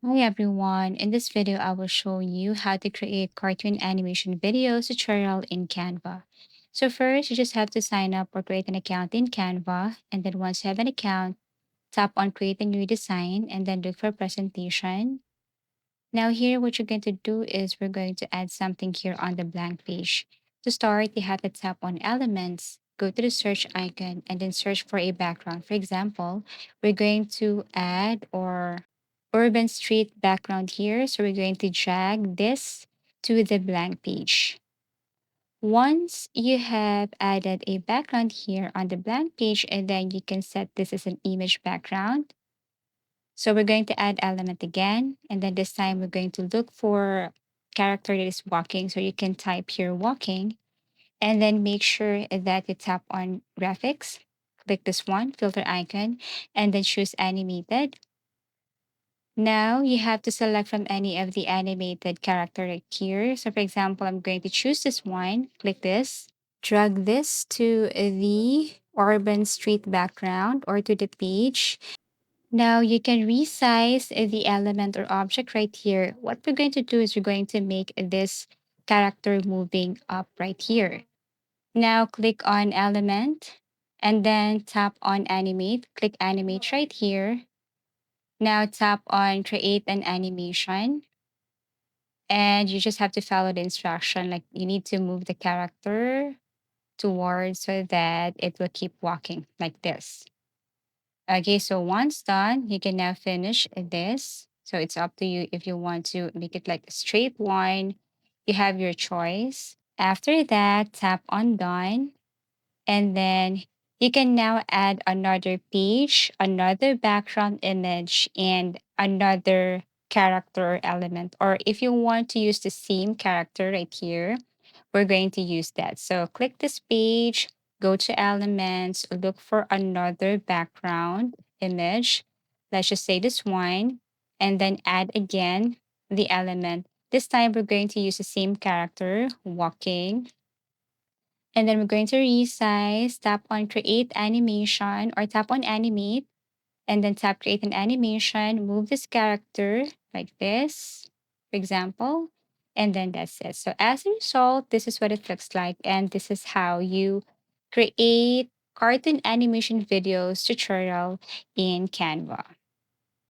Hi everyone, in this video I will show you how to create cartoon animation videos tutorial in Canva. So first you just have to sign up or create an account in Canva, and then once you have an account, tap on create a new design and then look for presentation. Now here what you're going to do is we're going to add something here on the blank page. To start, you have to tap on elements, go to the search icon and then search for a background. For example, we're going to add or urban street background here. So we're going to drag this to the blank page. Once you have added a background here on the blank page, and then you can set this as an image background. So we're going to add element again, and then this time we're going to look for character that is walking. So you can type here walking, and then make sure that you tap on graphics, click this one, filter icon, and then choose animated. Now you have to select from any of the animated character right here. So for example, I'm going to choose this one, click this, drag this to the urban street background or to the page. Now you can resize the element or object right here. What we're going to do is we're going to make this character moving up right here. Now click on element and then tap on animate. Click animate right here. Now tap on create an animation. And you just have to follow the instruction. Like you need to move the character towards so that it will keep walking like this. Okay, so once done, you can now finish this. So it's up to you if you want to make it like a straight line. You have your choice. After that, tap on done. And then you can now add another page, another background image, and another character element. Or if you want to use the same character right here, we're going to use that. So click this page, go to elements, look for another background image. Let's just say this one, and then add again the element. This time we're going to use the same character walking. And then we're going to resize, tap on create animation or tap on animate, and then tap create an animation, move this character like this, for example, and then that's it. So as a result, this is what it looks like. And this is how you create cartoon animation videos tutorial in Canva.